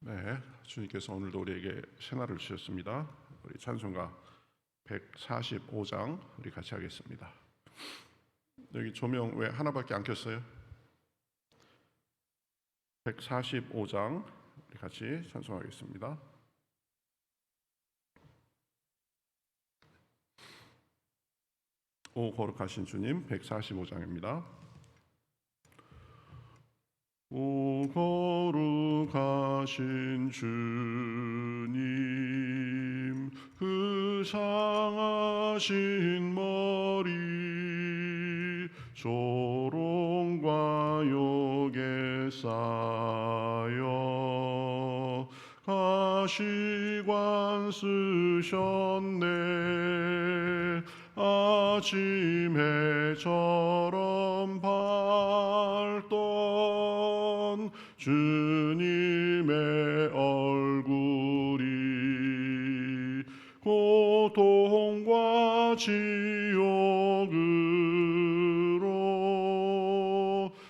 네, 주님께서 오늘도 우리에게 새날을 주셨습니다. 우리 찬송가 145장 우리 같이 하겠습니다. 여기 조명 왜 하나밖에 안 켰어요? 145장 우리 같이 찬송하겠습니다. 오 거룩하신 주님 145장입니다. 오 거룩하신 주님 그 상하신 머리 조롱과 욕에 쌓여 가시관 쓰셨네. 아침 해처럼 밝던 주님의 얼굴이 고통과 지옥으로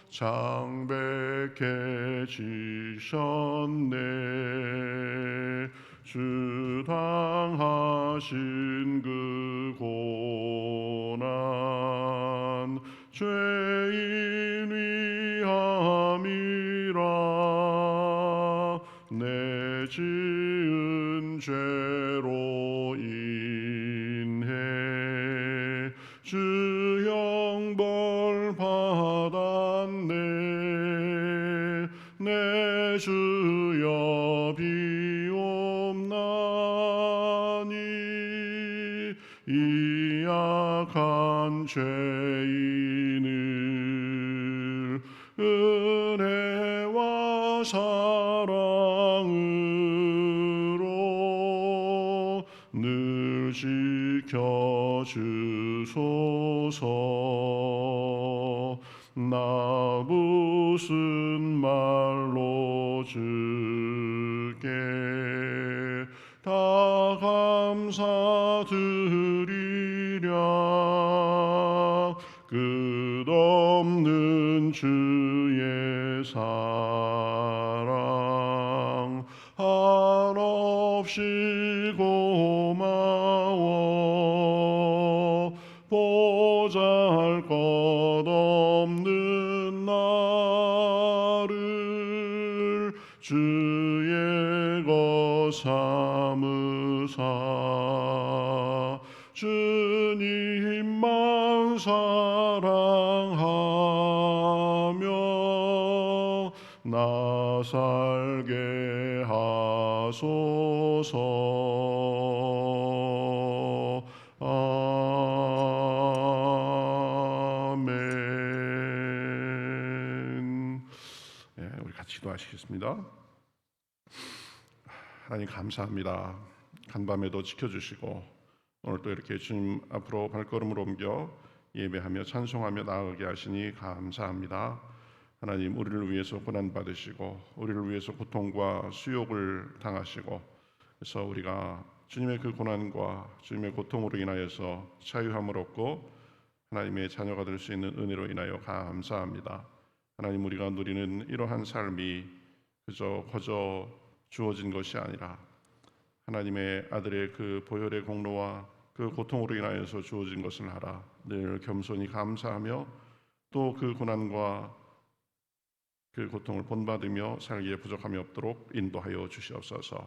창백해지셨네. 주 당하신 그 고난 죄인 위함이라. 내 지은 죄로 인해 주 형벌 받았네. 내 주여 비옵나니 이 약한 죄인을 은혜와 사랑으로 늘 지켜주소서. 나 무슨 말로 주께 다 감사드리랴. 끝없는 주의 사랑 한없이 고마워. 보잘것없는 나를 주의 것 삼으사 주님만 사랑하며 나 살게 하소서. 아멘. 네, 우리 같이 기도하시겠습니다. 하나님 감사합니다. 간밤에도 지켜주시고 오늘 또 이렇게 주님 앞으로 발걸음을 옮겨 예배하며 찬송하며 나아가게 하시니 감사합니다. 하나님 우리를 위해서 고난받으시고 우리를 위해서 고통과 수욕을 당하시고 그래서 우리가 주님의 그 고난과 주님의 고통으로 인하여서 자유함을 얻고 하나님의 자녀가 될 수 있는 은혜로 인하여 감사합니다. 하나님 우리가 누리는 이러한 삶이 그저 거저 주어진 것이 아니라 하나님의 아들의 그 보혈의 공로와 그 고통으로 인하여서 주어진 것을 알아 늘 겸손히 감사하며 또 그 고난과 그 고통을 본받으며 살기에 부족함이 없도록 인도하여 주시옵소서.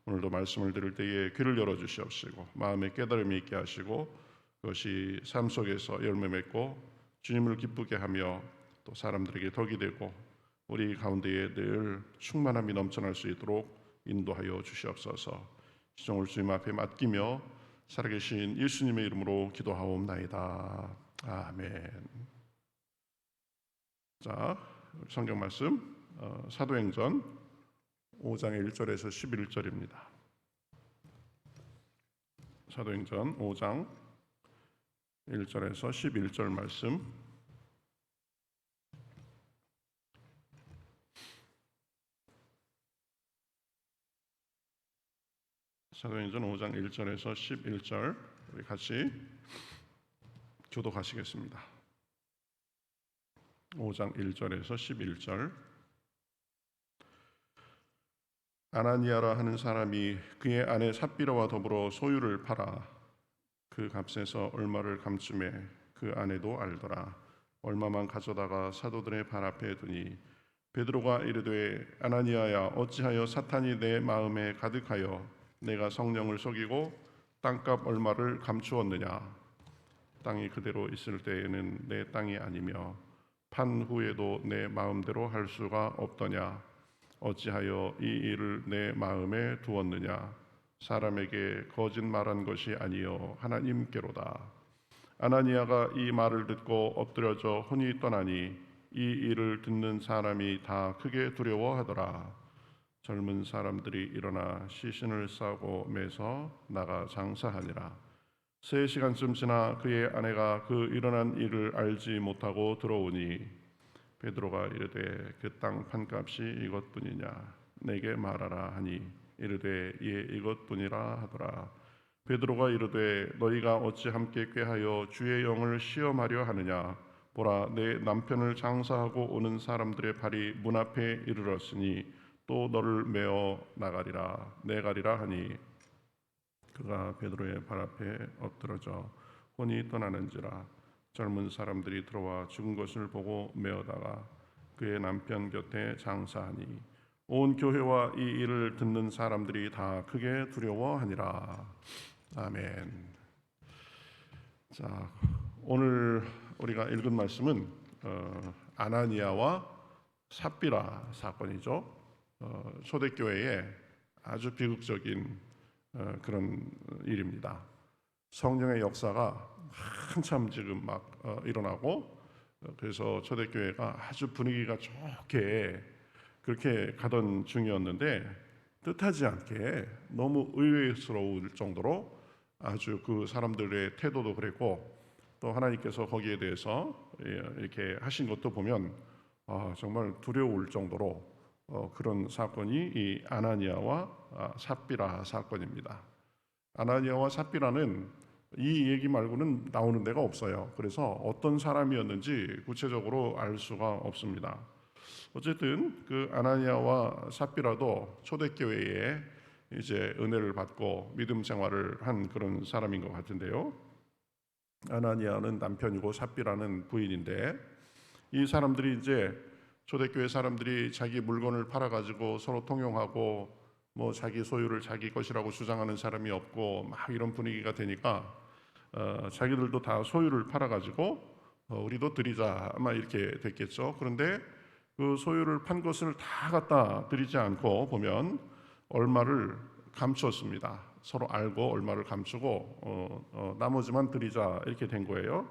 오늘도 말씀을 들을 때에 귀를 열어 주시옵시고 마음에 깨달음이 있게 하시고 그것이 삶 속에서 열매 맺고 주님을 기쁘게 하며 또 사람들에게 덕이 되고 우리 가운데에 늘 충만함이 넘쳐날 수 있도록 인도하여 주시옵소서. 시종을 주님 앞에 맡기며 살아계신 예수님의 이름으로 기도하옵나이다. 아멘. 자, 성경 말씀 사도행전 5장 1절에서 11절입니다. 사도행전 5장 1절에서 11절 말씀. 사도행전 5장 1절에서 11절 우리 같이 교독하시겠습니다. 5장 1절에서 11절. 아나니아라 하는 사람이 그의 아내 삽비라와 더불어 소유를 팔아 그 값에서 얼마를 감춤해 그 아내도 알더라. 얼마만 가져다가 사도들의 발 앞에 두니 베드로가 이르되 아나니아야 어찌하여 사탄이 내 마음에 가득하여 내가 성령을 속이고 땅값 얼마를 감추었느냐. 땅이 그대로 있을 때에는 내 땅이 아니며 판 후에도 내 마음대로 할 수가 없더냐. 어찌하여 이 일을 내 마음에 두었느냐. 사람에게 거짓말한 것이 아니요 하나님께로다. 아나니아가 이 말을 듣고 엎드려져 혼이 떠나니 이 일을 듣는 사람이 다 크게 두려워하더라. 젊은 사람들이 일어나 시신을 싸고 매서 나가 장사하니라. 3시간쯤 지나 그의 아내가 그 일어난 일을 알지 못하고 들어오니 베드로가 이르되 그 땅 판값이 이것뿐이냐 내게 말하라 하니 이르되 예 이것뿐이라 하더라. 베드로가 이르되 너희가 어찌 함께 꾀하여 주의 영을 시험하려 하느냐. 보라 내 남편을 장사하고 오는 사람들의 발이 문 앞에 이르렀으니 또 너를 메어 나가리라 내가리라 하니 그가 베드로의 발 앞에 엎드러져 혼이 떠나는지라. 젊은 사람들이 들어와 죽은 것을 보고 메어다가 그의 남편 곁에 장사하니 온 교회와 이 일을 듣는 사람들이 다 크게 두려워하니라. 아멘. 자, 오늘 우리가 읽은 말씀은 아나니아와 삽비라 사건이죠. 초대교회의 아주 비극적인 그런 일입니다. 성령의 역사가 한참 지금 막 일어나고 그래서 초대교회가 아주 분위기가 좋게 그렇게 가던 중이었는데 뜻하지 않게 너무 의외스러울 정도로 아주 그 사람들의 태도도 그랬고 또 하나님께서 거기에 대해서 이렇게 하신 것도 보면 정말 두려울 정도로 그런 사건이 이 아나니아와 삽비라 사건입니다. 아나니아와 삽비라는 이 얘기 말고는 나오는 데가 없어요. 그래서 어떤 사람이었는지 구체적으로 알 수가 없습니다. 어쨌든 그 아나니아와 삽비라도 초대교회에 이제 은혜를 받고 믿음 생활을 한 그런 사람인 것 같은데요. 아나니아는 남편이고 삽비라는 부인인데 이 사람들이 이제 초대교회 사람들이 자기 물건을 팔아가지고 서로 통용하고 뭐 자기 소유를 자기 것이라고 주장하는 사람이 없고 막 이런 분위기가 되니까 자기들도 다 소유를 팔아가지고 우리도 드리자 아마 이렇게 됐겠죠. 그런데 그 소유를 판 것을 다 갖다 드리지 않고 보면 얼마를 감추었습니다. 서로 알고 얼마를 감추고 나머지만 드리자 이렇게 된 거예요.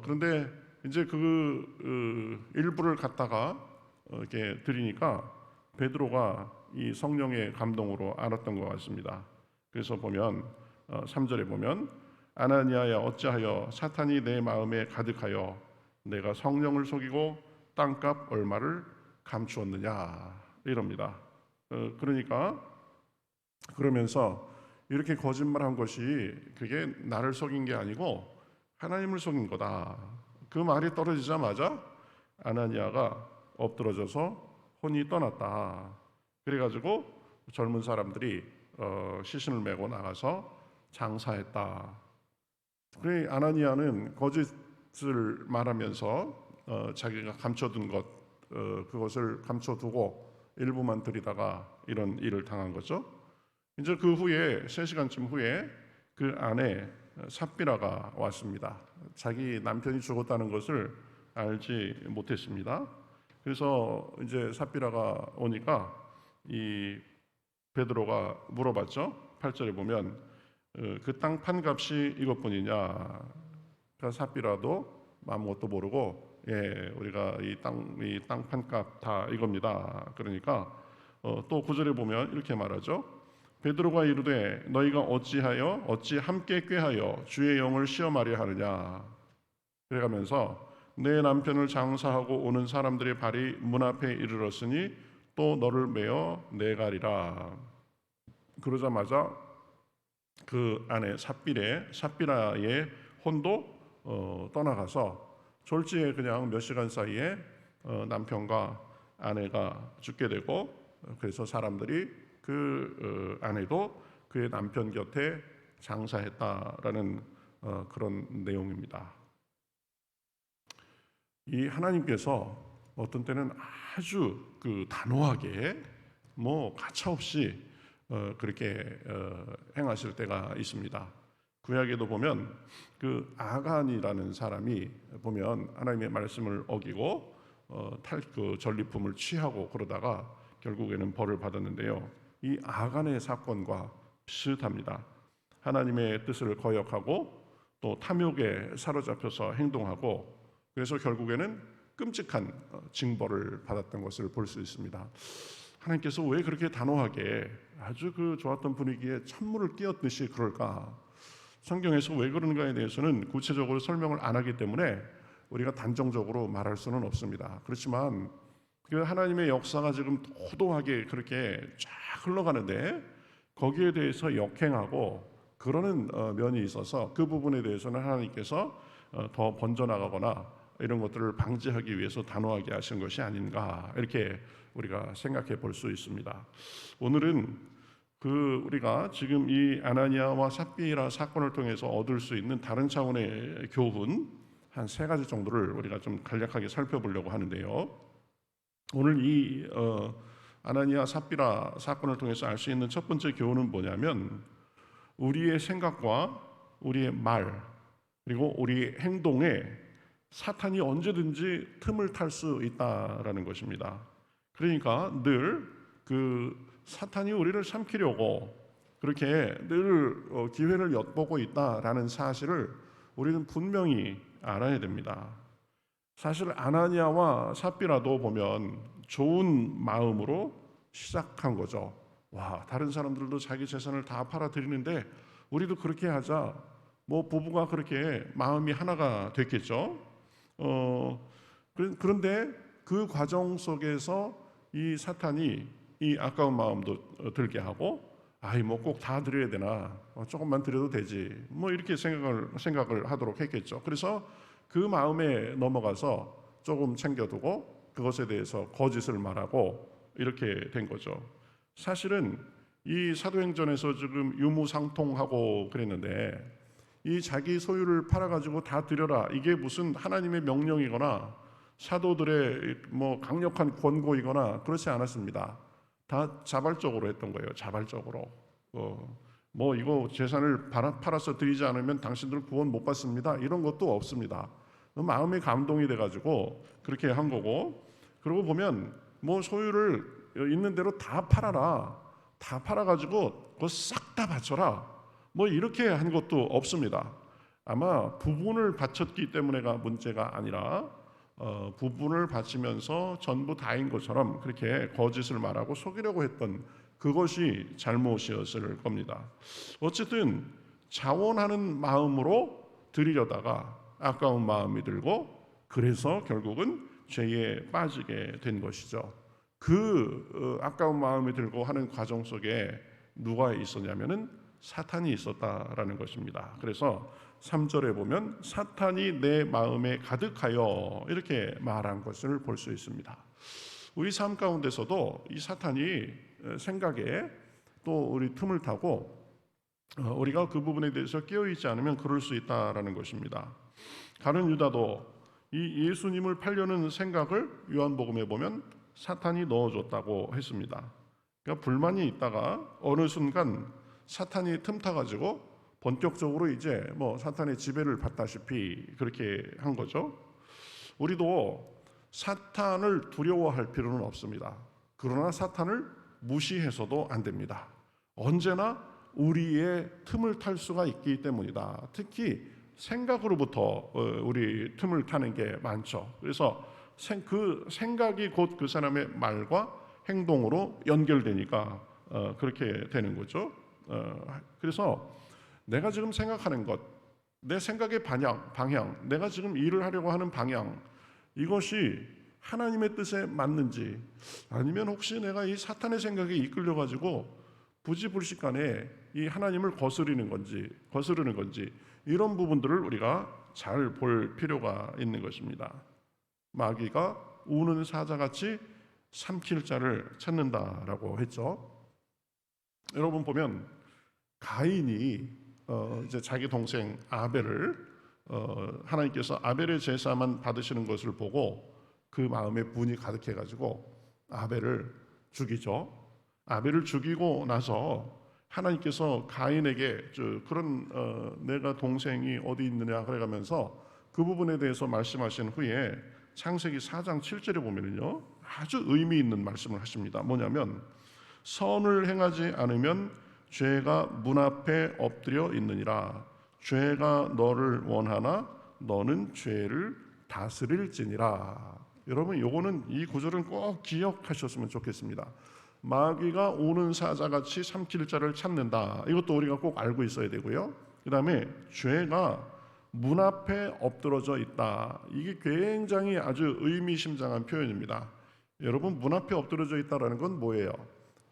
그런데 이제 그 일부를 갖다가 이렇게 드리니까 베드로가 이 성령의 감동으로 알았던 것 같습니다. 그래서 보면 3절에 보면 아나니아야 어찌하여 사탄이 내 마음에 가득하여 내가 성령을 속이고 땅값 얼마를 감추었느냐 이럽니다. 그러니까 그러면서 이렇게 거짓말한 것이 그게 나를 속인 게 아니고 하나님을 속인 거다. 그 말이 떨어지자마자 아나니아가 엎드러져서 혼이 떠났다. 그래가지고 젊은 사람들이 시신을 메고 나가서 장사했다. 그래 아나니아는 거짓을 말하면서 자기가 감춰둔 것 그것을 감춰두고 일부만 드리다가 이런 일을 당한 거죠. 이제 그 후에 3시간쯤 후에 그 아내 삽비라가 왔습니다. 자기 남편이 죽었다는 것을 알지 못했습니다. 그래서 이제 삽비라가 오니까 이 베드로가 물어봤죠. 8절에 보면 그 땅 판값이 이것뿐이냐. 그러니까 삽비라도 아무것도 모르고 우리가 이 땅 판값 다 이겁니다. 그러니까 또 9절에 보면 이렇게 말하죠. 베드로가 이르되 너희가 어찌 함께 꾀하여 주의 영을 시험하려 하느냐. 그래가면서 내 남편을 장사하고 오는 사람들의 발이 문 앞에 이르렀으니 또 너를 메어 내가리라. 그러자마자 그 아내 삽비라의 혼도 떠나가서 졸지에 그냥 몇 시간 사이에 남편과 아내가 죽게 되고 그래서 사람들이 그 아내도 그의 남편 곁에 장사했다라는 그런 내용입니다. 이 하나님께서 어떤 때는 아주 그 단호하게 뭐 가차없이 그렇게 행하실 때가 있습니다. 구약에도 보면 그 아간이라는 사람이 보면 하나님의 말씀을 어기고 그 전리품을 취하고 그러다가 결국에는 벌을 받았는데요. 이 아간의 사건과 비슷합니다. 하나님의 뜻을 거역하고 또 탐욕에 사로잡혀서 행동하고 그래서 결국에는 끔찍한 징벌을 받았던 것을 볼 수 있습니다. 하나님께서 왜 그렇게 단호하게 아주 그 좋았던 분위기에 찬물을 끼얹듯이 그럴까? 성경에서 왜 그런가에 대해서는 구체적으로 설명을 안 하기 때문에 우리가 단정적으로 말할 수는 없습니다. 그렇지만 그 하나님의 역사가 지금 도도하게 그렇게 쫙 흘러가는데 거기에 대해서 역행하고 그러는 면이 있어서 그 부분에 대해서는 하나님께서 더 번져나가거나 이런 것들을 방지하기 위해서 단호하게 하신 것이 아닌가 이렇게 우리가 생각해 볼 수 있습니다. 오늘은 우리가 지금 이 아나니아와 삽비라 사건을 통해서 얻을 수 있는 다른 차원의 교훈 한 3가지 정도를 우리가 좀 간략하게 살펴보려고 하는데요. 오늘 이 아나니아 삽비라 사건을 통해서 알 수 있는 첫 번째 교훈은 뭐냐면 우리의 생각과 우리의 말 그리고 우리 행동에 사탄이 언제든지 틈을 탈 수 있다라는 것입니다. 그러니까 늘 그 사탄이 우리를 삼키려고 그렇게 늘 기회를 엿보고 있다라는 사실을 우리는 분명히 알아야 됩니다. 사실 아나니아와 삽비라도 보면 좋은 마음으로 시작한 거죠. 와, 다른 사람들도 자기 재산을 다 팔아드리는데 우리도 그렇게 하자. 뭐 부부가 그렇게 마음이 하나가 됐겠죠. 그런데 그 과정 속에서 이 사탄이 이 아까운 마음도 들게 하고 아이 뭐 꼭 다 드려야 되나 조금만 드려도 되지 뭐 이렇게 생각을 하도록 했겠죠. 그래서 그 마음에 넘어가서 조금 챙겨두고 그것에 대해서 거짓을 말하고 이렇게 된 거죠. 사실은 이 사도행전에서 지금 유무상통하고 그랬는데 이 자기 소유를 팔아가지고 다 드려라 이게 무슨 하나님의 명령이거나 사도들의 뭐 강력한 권고이거나 그렇지 않았습니다. 다 자발적으로 했던 거예요. 자발적으로 뭐 이거 재산을 팔아서 드리지 않으면 당신들 구원 못 받습니다 이런 것도 없습니다. 마음이 감동이 돼가지고 그렇게 한 거고 그러고 보면 뭐 소유를 있는 대로 다 팔아라 다 팔아가지고 그거 싹 다 바쳐라 뭐 이렇게 한 것도 없습니다. 아마 부분을 바쳤기 때문에가 문제가 아니라 부분을 바치면서 전부 다인 것처럼 그렇게 거짓을 말하고 속이려고 했던 그것이 잘못이었을 겁니다. 어쨌든 자원하는 마음으로 드리려다가 아까운 마음이 들고 그래서 결국은 죄에 빠지게 된 것이죠. 아까운 마음이 들고 하는 과정 속에 누가 있었냐면은 사탄이 있었다라는 것입니다. 그래서 3절에 보면 사탄이 내 마음에 가득하여 이렇게 말한 것을 볼 수 있습니다. 우리 삶 가운데서도 이 사탄이 생각에 또 우리 틈을 타고 우리가 그 부분에 대해서 깨어있지 않으면 그럴 수 있다라는 것입니다. 가룟 유다도 이 예수님을 팔려는 생각을 요한복음에 보면 사탄이 넣어줬다고 했습니다. 그러니까 불만이 있다가 어느 순간 사탄이 틈타가지고 본격적으로 이제 뭐 사탄의 지배를 받다시피 그렇게 한 거죠. 우리도 사탄을 두려워할 필요는 없습니다. 그러나 사탄을 무시해서도 안 됩니다. 언제나 우리의 틈을 탈 수가 있기 때문이다. 특히 생각으로부터 우리 틈을 타는 게 많죠. 그래서 그 생각이 곧 그 사람의 말과 행동으로 연결되니까 그렇게 되는 거죠. 그래서 내가 지금 생각하는 것, 내 생각의 방향, 내가 지금 일을 하려고 하는 방향, 이것이 하나님의 뜻에 맞는지 아니면 혹시 내가 이 사탄의 생각에 이끌려가지고 부지불식간에 이 하나님을 거스르는 건지 이런 부분들을 우리가 잘 볼 필요가 있는 것입니다. 마귀가 우는 사자같이 삼킬 자를 찾는다라고 했죠. 여러분 보면 가인이 이제 자기 동생 아벨을 하나님께서 아벨의 제사만 받으시는 것을 보고 그 마음에 분이 가득해가지고 아벨을 죽이죠. 아벨을 죽이고 나서 하나님께서 가인에게 그런 내가 동생이 어디 있느냐 그래가면서 그 부분에 대해서 말씀하신 후에 창세기 4장 7절에 보면요 아주 의미 있는 말씀을 하십니다. 뭐냐면 선을 행하지 않으면 죄가 문 앞에 엎드려 있느니라. 죄가 너를 원하나 너는 죄를 다스릴지니라. 여러분 요거는 이 구절은 꼭 기억하셨으면 좋겠습니다. 마귀가 오는 사자같이 삼킬 자를 찾는다. 이것도 우리가 꼭 알고 있어야 되고요. 그 다음에 죄가 문 앞에 엎드러져 있다. 이게 굉장히 아주 의미심장한 표현입니다. 여러분 문 앞에 엎드러져 있다라는 건 뭐예요?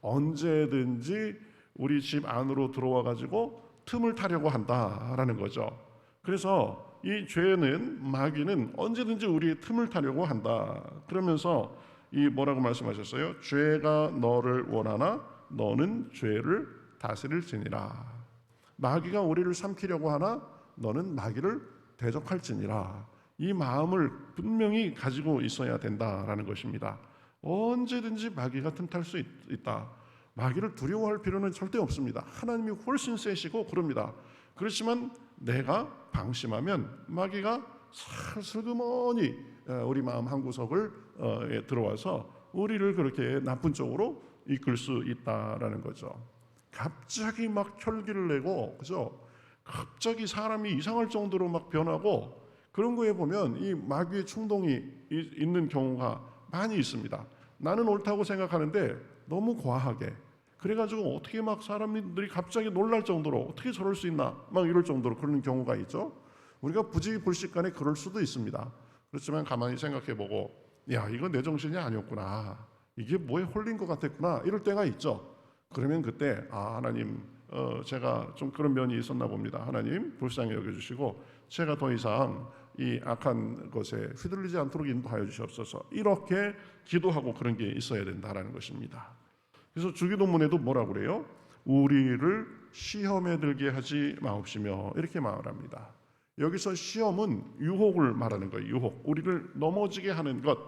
언제든지 우리 집 안으로 들어와 가지고 틈을 타려고 한다라는 거죠. 그래서 이 죄는 마귀는 언제든지 우리의 틈을 타려고 한다. 그러면서 이 뭐라고 말씀하셨어요? 죄가 너를 원하나 너는 죄를 다스릴지니라. 마귀가 우리를 삼키려고 하나 너는 마귀를 대적할지니라. 이 마음을 분명히 가지고 있어야 된다라는 것입니다. 언제든지 마귀가 틈탈 수 있다. 마귀를 두려워할 필요는 절대 없습니다. 하나님이 훨씬 세시고 그럽니다. 그렇지만 내가 방심하면 마귀가 슬그머니 우리 마음 한구석을 들어와서 우리를 그렇게 나쁜 쪽으로 이끌 수 있다라는 거죠. 갑자기 막 혈기를 내고 그죠? 갑자기 사람이 이상할 정도로 막 변하고 그런 거에 보면 이 마귀의 충동이 있는 경우가 많이 있습니다. 나는 옳다고 생각하는데 너무 과하게 그래가지고 어떻게 막 사람들이 갑자기 놀랄 정도로 어떻게 저럴 수 있나 막 이럴 정도로 그런 경우가 있죠. 우리가 부지불식간에 그럴 수도 있습니다. 그렇지만 가만히 생각해보고 야 이거 내 정신이 아니었구나, 이게 뭐에 홀린 것 같았구나 이럴 때가 있죠. 그러면 그때 하나님 제가 좀 그런 면이 있었나 봅니다. 하나님 불쌍히 여겨주시고 제가 더 이상 이 악한 것에 휘둘리지 않도록 인도하여 주시옵소서, 이렇게 기도하고 그런 게 있어야 된다라는 것입니다. 그래서 주기도문에도 뭐라고 그래요? 우리를 시험에 들게 하지 마옵시며 이렇게 말합니다. 여기서 시험은 유혹을 말하는 거예요. 유혹, 우리를 넘어지게 하는 것,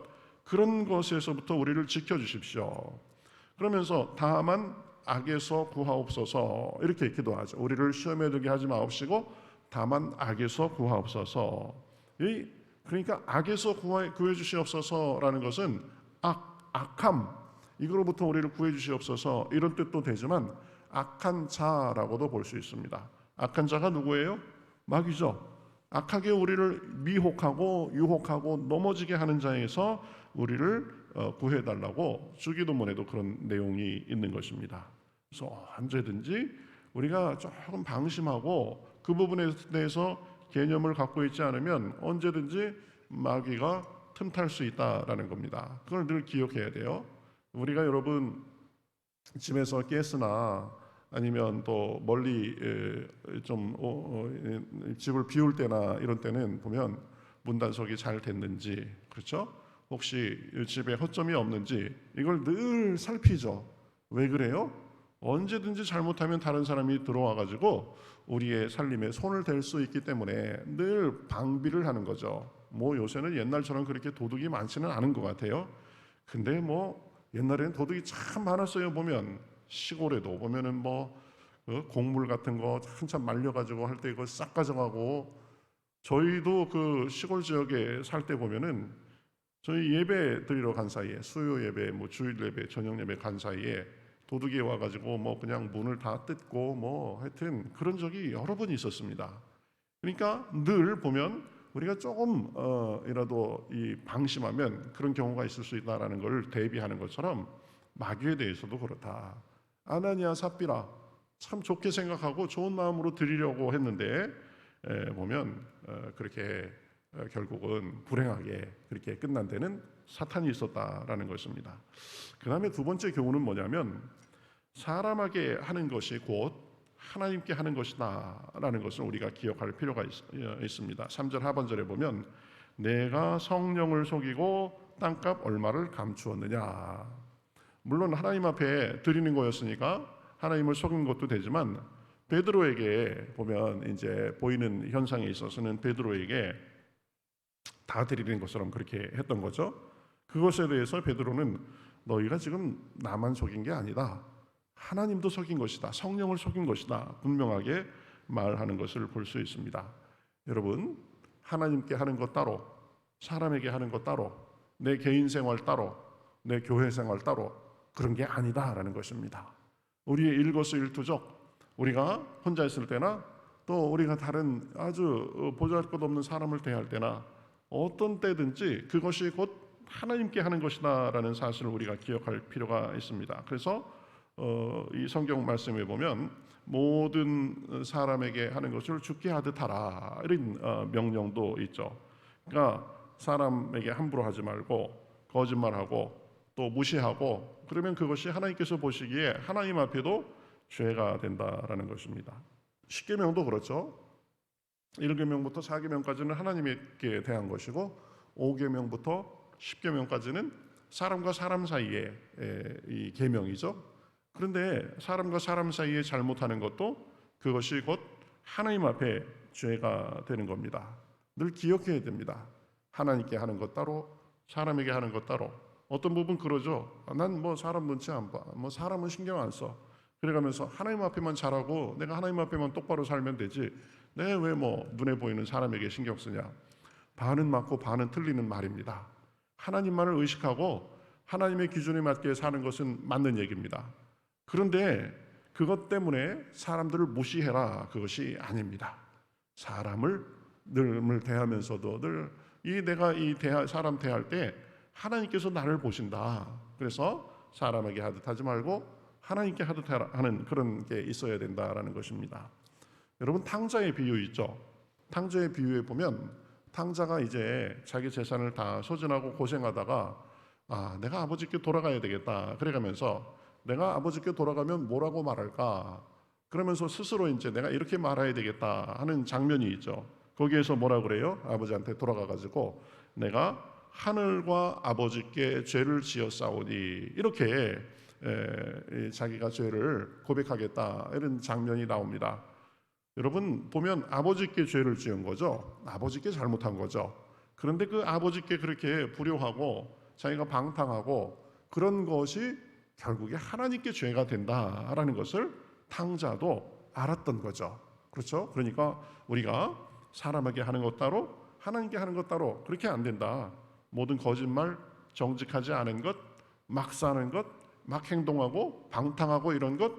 그런 것에서부터 우리를 지켜주십시오. 그러면서 다만 악에서 구하옵소서 이렇게 기도하죠. 우리를 시험에 들게 하지 마옵시고 다만 악에서 구하옵소서. 그러니까 악에서 구해 주시옵소서라는 것은 악함, 이거로부터 우리를 구해 주시옵소서 이런 뜻도 되지만 악한 자라고도 볼 수 있습니다. 악한 자가 누구예요? 마귀죠. 악하게 우리를 미혹하고 유혹하고 넘어지게 하는 자에서 우리를 구해달라고 주기도문에도 그런 내용이 있는 것입니다. 그래서 언제든지 우리가 조금 방심하고 그 부분에 대해서 개념을 갖고 있지 않으면 언제든지 마귀가 틈탈 수 있다라는 겁니다. 그걸 늘 기억해야 돼요. 우리가 여러분 집에서 가스나 아니면 또 멀리 좀 집을 비울 때나 이런 때는 보면 문단속이 잘 됐는지, 그렇죠? 혹시 집에 허점이 없는지 이걸 늘 살피죠. 왜 그래요? 언제든지 잘못하면 다른 사람이 들어와 가지고 우리의 살림에 손을 댈 수 있기 때문에 늘 방비를 하는 거죠. 뭐 요새는 옛날처럼 그렇게 도둑이 많지는 않은 것 같아요. 근데 뭐 옛날에는 도둑이 참 많았어요. 보면 시골에도 보면은 뭐 곡물 같은 거 한참 말려가지고 할 때 이거 싹 가져가고, 저희도 그 시골 지역에 살 때 보면은 저희 예배 드리러 간 사이에 수요 예배, 뭐 주일 예배, 저녁 예배 간 사이에 도둑이 와가지고 뭐 그냥 문을 다 뜯고 뭐 하여튼 그런 적이 여러 번 있었습니다. 그러니까 늘 보면 우리가 조금 이라도 이 방심하면 그런 경우가 있을 수 있다라는 걸 대비하는 것처럼 마귀에 대해서도 그렇다. 아나니아 삽비라 참 좋게 생각하고 좋은 마음으로 드리려고 했는데 보면 그렇게 결국은 불행하게 그렇게 끝난 데는 사탄이 있었다라는 것입니다. 그 다음에 두 번째 교훈은 뭐냐면 사람에게 하는 것이 곧 하나님께 하는 것이다 라는 것을 우리가 기억할 필요가 있습니다. 3절 하반절에 보면 내가 성령을 속이고 땅값 얼마를 감추었느냐. 물론 하나님 앞에 드리는 거였으니까 하나님을 속인 것도 되지만 베드로에게 보면 이제 보이는 현상에 있어서는 베드로에게 다 드리는 것처럼 그렇게 했던 거죠. 그것에 대해서 베드로는 너희가 지금 나만 속인 게 아니다. 하나님도 속인 것이다. 성령을 속인 것이다. 분명하게 말하는 것을 볼 수 있습니다. 여러분, 하나님께 하는 것 따로, 사람에게 하는 것 따로, 내 개인 생활 따로, 내 교회 생활 따로 그런 게 아니다라는 것입니다. 우리의 일거수일투족, 우리가 혼자 있을 때나 또 우리가 다른 아주 보잘것없는 사람을 대할 때나 어떤 때든지 그것이 곧 하나님께 하는 것이다라는 사실을 우리가 기억할 필요가 있습니다. 그래서 이 성경 말씀에 보면 모든 사람에게 하는 것을 주께 하듯 하라 이런 명령도 있죠. 그러니까 사람에게 함부로 하지 말고 거짓말하고 또 무시하고 그러면 그것이 하나님께서 보시기에 하나님 앞에도 죄가 된다라는 것입니다. 십계명도 그렇죠. 1계명부터 4계명까지는 하나님께 대한 것이고 5계명부터 10계명까지는 사람과 사람 사이의 이 계명이죠. 그런데 사람과 사람 사이에 잘못하는 것도 그것이 곧 하나님 앞에 죄가 되는 겁니다. 늘 기억해야 됩니다. 하나님께 하는 것 따로, 사람에게 하는 것 따로. 어떤 부분 그러죠. 난 뭐 사람 눈치 안 봐. 뭐 사람은 신경 안 써. 그래가면서 하나님 앞에만 잘하고 내가 하나님 앞에만 똑바로 살면 되지. 내가 왜 뭐 눈에 보이는 사람에게 신경 쓰냐. 반은 맞고 반은 틀리는 말입니다. 하나님만을 의식하고 하나님의 기준에 맞게 사는 것은 맞는 얘기입니다. 그런데 그것 때문에 사람들을 무시해라 그것이 아닙니다. 사람을 늘 대하면서도 늘 내가 사람 대할 때 하나님께서 나를 보신다. 그래서 사람에게 하듯 하지 말고 하나님께 하듯 하는 그런 게 있어야 된다라는 것입니다. 여러분 탕자의 비유 있죠. 탕자의 비유에 보면 탕자가 이제 자기 재산을 다 소진하고 고생하다가 내가 아버지께 돌아가야 되겠다. 그래가면서 내가 아버지께 돌아가면 뭐라고 말할까? 그러면서 스스로 이제 내가 이렇게 말해야 되겠다 하는 장면이 있죠. 거기에서 뭐라 그래요? 아버지한테 돌아가가지고 내가 하늘과 아버지께 죄를 지었사오니 이렇게 자기가 죄를 고백하겠다 이런 장면이 나옵니다. 여러분 보면 아버지께 죄를 지은 거죠. 아버지께 잘못한 거죠. 그런데 그 아버지께 그렇게 불효하고 자기가 방탕하고 그런 것이 결국에 하나님께 죄가 된다라는 것을 탕자도 알았던 거죠. 그렇죠? 그러니까 우리가 사람에게 하는 것 따로 하나님께 하는 것 따로 그렇게 안 된다. 모든 거짓말, 정직하지 않은 것, 막 사는 것, 막 행동하고 방탕하고 이런 것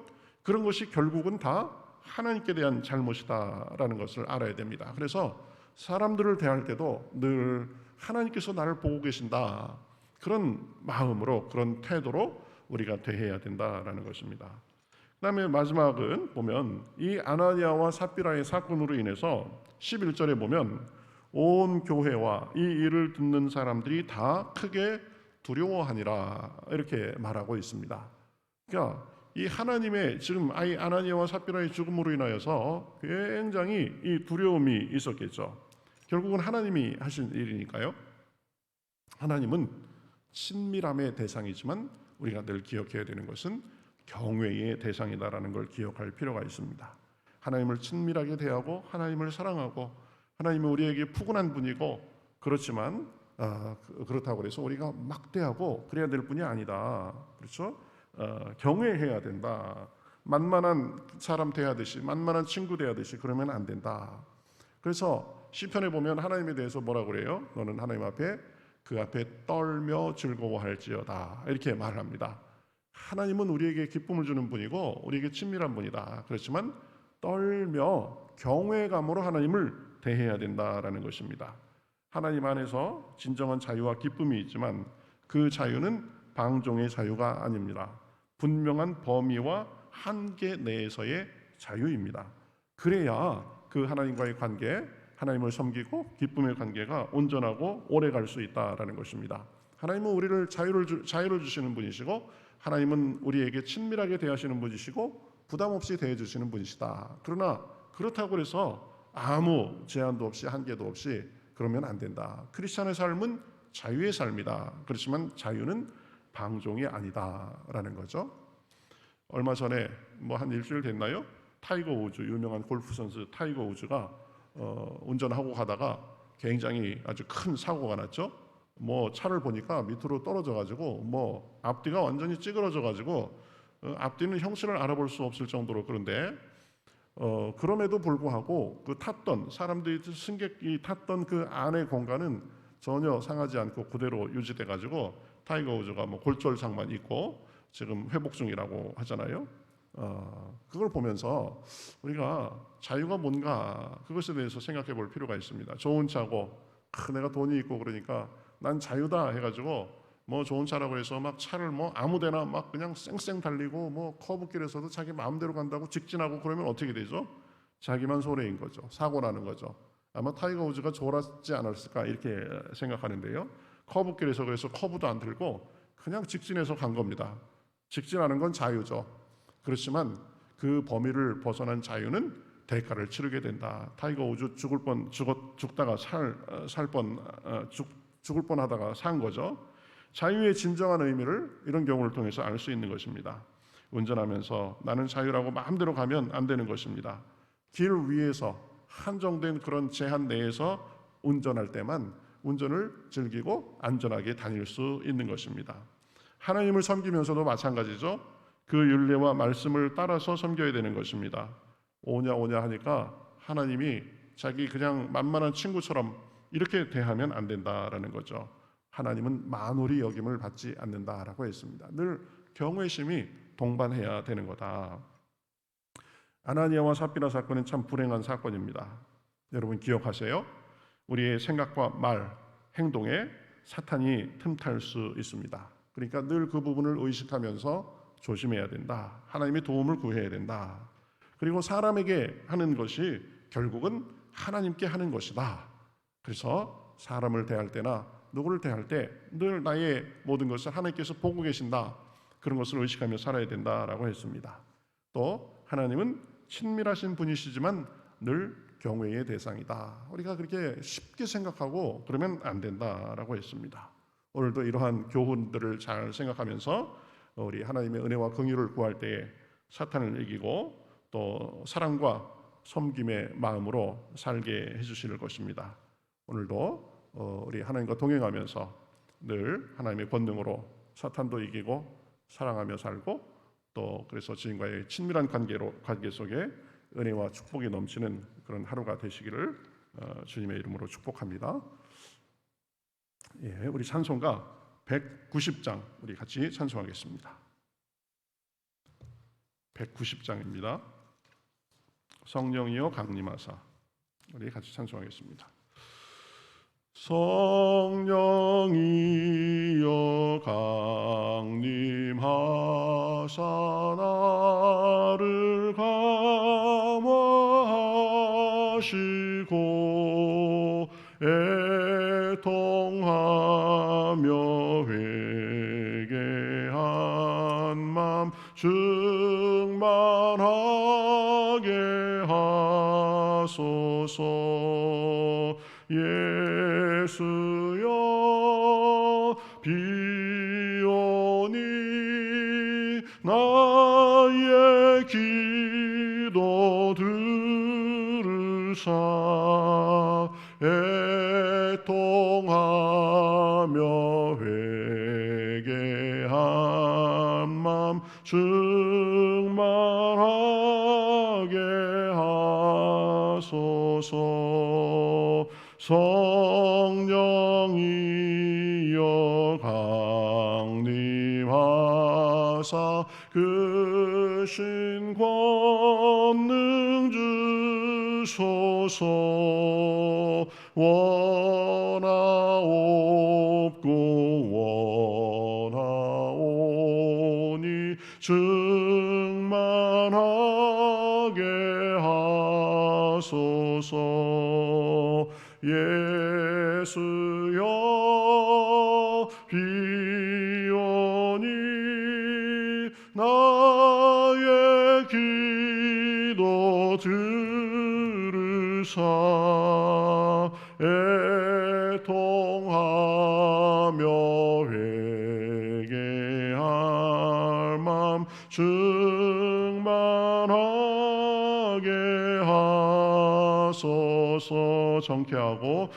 그런 것이 결국은 다 하나님께 대한 잘못이다라는 것을 알아야 됩니다. 그래서 사람들을 대할 때도 늘 하나님께서 나를 보고 계신다. 그런 마음으로 그런 태도로 우리가 대해야 된다라는 것입니다. 그다음에 마지막은 보면 이 아나니아와 삽비라의 사건으로 인해서 11절에 보면 온 교회와 이 일을 듣는 사람들이 다 크게 두려워하니라 이렇게 말하고 있습니다. 그러니까 이 하나님의 지금 아나니아와 삽비라의 죽음으로 인하여서 굉장히 이 두려움이 있었겠죠. 결국은 하나님이 하신 일이니까요. 하나님은 친밀함의 대상이지만 우리가 늘 기억해야 되는 것은 경외의 대상이다라는 걸 기억할 필요가 있습니다. 하나님을 친밀하게 대하고 하나님을 사랑하고 하나님은 우리에게 푸근한 분이고 그렇지만 그렇다고 해서 우리가 막대하고 그래야 될 분이 아니다. 그렇죠? 경외해야 된다. 만만한 사람 대하듯이 만만한 친구 대하듯이 그러면 안 된다. 그래서 시편에 보면 하나님에 대해서 뭐라고 그래요? 너는 하나님 앞에 그 앞에 떨며 즐거워할지어다 이렇게 말합니다. 하나님은 우리에게 기쁨을 주는 분이고 우리에게 친밀한 분이다. 그렇지만 떨며 경외감으로 하나님을 대해야 된다라는 것입니다. 하나님 안에서 진정한 자유와 기쁨이 있지만 그 자유는 방종의 자유가 아닙니다. 분명한 범위와 한계 내에서의 자유입니다. 그래야 그 하나님과의 관계, 하나님을 섬기고 기쁨의 관계가 온전하고 오래 갈 수 있다라는 것입니다. 하나님은 우리를 자유를 주시는 분이시고 하나님은 우리에게 친밀하게 대하시는 분이시고 부담 없이 대해 주시는 분이시다. 그러나 그렇다고 해서 아무 제한도 없이 한계도 없이 그러면 안 된다. 크리스찬의 삶은 자유의 삶이다. 그렇지만 자유는 방종이 아니다라는 거죠. 얼마 전에 뭐 한 일주일 됐나요? 타이거 우즈, 유명한 골프 선수 타이거 우즈가 운전하고 가다가 굉장히 아주 큰 사고가 났죠. 뭐 차를 보니까 밑으로 떨어져 가지고 뭐 앞뒤가 완전히 찌그러져 가지고 앞뒤는 형체를 알아볼 수 없을 정도로. 그런데 그럼에도 불구하고 그 탔던 사람들이, 승객이 탔던 그 안의 공간은 전혀 상하지 않고 그대로 유지돼 가지고 타이거 우즈가 뭐 골절상만 있고 지금 회복 중이라고 하잖아요. 그걸 보면서 우리가 자유가 뭔가 그것에 대해서 생각해 볼 필요가 있습니다. 좋은 차고 내가 돈이 있고 그러니까 난 자유다 해가지고 뭐 좋은 차라고 해서 막 차를 뭐 아무데나 막 그냥 쌩쌩 달리고 뭐 커브길에서도 자기 마음대로 간다고 직진하고 그러면 어떻게 되죠? 자기만 손해인 거죠. 사고 나는 거죠. 아마 타이거 우즈가 졸았지 않았을까 이렇게 생각하는데요. 커브길에서 그래서 커브도 안 들고 그냥 직진해서 간 겁니다. 직진하는 건 자유죠. 그렇지만 그 범위를 벗어난 자유는 대가를 치르게 된다. 타이거 우즈 죽다가 죽을 뻔하다가 산 거죠. 자유의 진정한 의미를 이런 경우를 통해서 알 수 있는 것입니다. 운전하면서 나는 자유라고 마음대로 가면 안 되는 것입니다. 길 위에서 한정된 그런 제한 내에서 운전할 때만 운전을 즐기고 안전하게 다닐 수 있는 것입니다. 하나님을 섬기면서도 마찬가지죠. 그 율례와 말씀을 따라서 섬겨야 되는 것입니다. 오냐 하니까 하나님이 자기 그냥 만만한 친구처럼 이렇게 대하면 안 된다라는 거죠. 하나님은 만홀히 여김을 받지 않는다라고 했습니다. 늘 경외심이 동반해야 되는 거다. 아나니아와 삽비라 사건은 참 불행한 사건입니다. 여러분 기억하세요? 우리의 생각과 말, 행동에 사탄이 틈탈 수 있습니다. 그러니까 늘 그 부분을 의식하면서 조심해야 된다. 하나님의 도움을 구해야 된다. 그리고 사람에게 하는 것이 결국은 하나님께 하는 것이다. 그래서 사람을 대할 때나 누구를 대할 때 늘 나의 모든 것을 하나님께서 보고 계신다. 그런 것을 의식하며 살아야 된다라고 했습니다. 또 하나님은 친밀하신 분이시지만 늘 경외의 대상이다. 우리가 그렇게 쉽게 생각하고 그러면 안 된다라고 했습니다. 오늘도 이러한 교훈들을 잘 생각하면서 우리 하나님의 은혜와 긍휼을 구할 때에 사탄을 이기고 또 사랑과 섬김의 마음으로 살게 해주실 것입니다. 오늘도 우리 하나님과 동행하면서 늘 하나님의 권능으로 사탄도 이기고 사랑하며 살고 또 그래서 주님과의 친밀한 관계 속에 은혜와 축복이 넘치는 그런 하루가 되시기를 주님의 이름으로 축복합니다. 예, 우리 찬송가 190장 우리 같이 찬송하겠습니다. 190장입니다. 성령이여 강림하사 우리 같이 찬송하겠습니다. 성령이여 강림하사 나를 감화하시고 애통하며 회개한 맘 충만하게 하소서. 예수여 비오니 나의 기도 들으사 애통하며 회개한 맘 충만하게 하소서. 성령이여 강림하사 그 신 권능 주소서. 원하옵니 충만하게 하소서. 예수여 비오니 나의 기도 들으사 애통하며 충만하게 하소서. 정케하고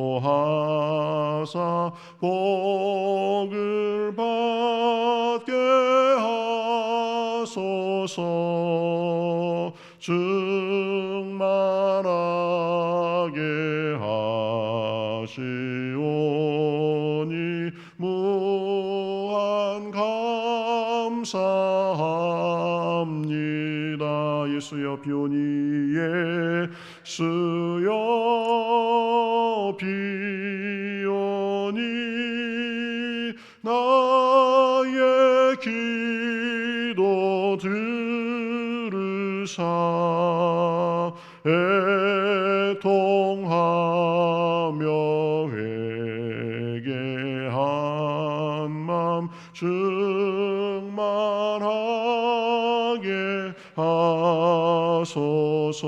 위로하사 복을 받게 하소서. 충만하게 하시오니 무한 감사합니다. 예수여 비오니 예수여 비오니 나의 기도 들으사 애통하며 회개한 맘 충만하게 하소서.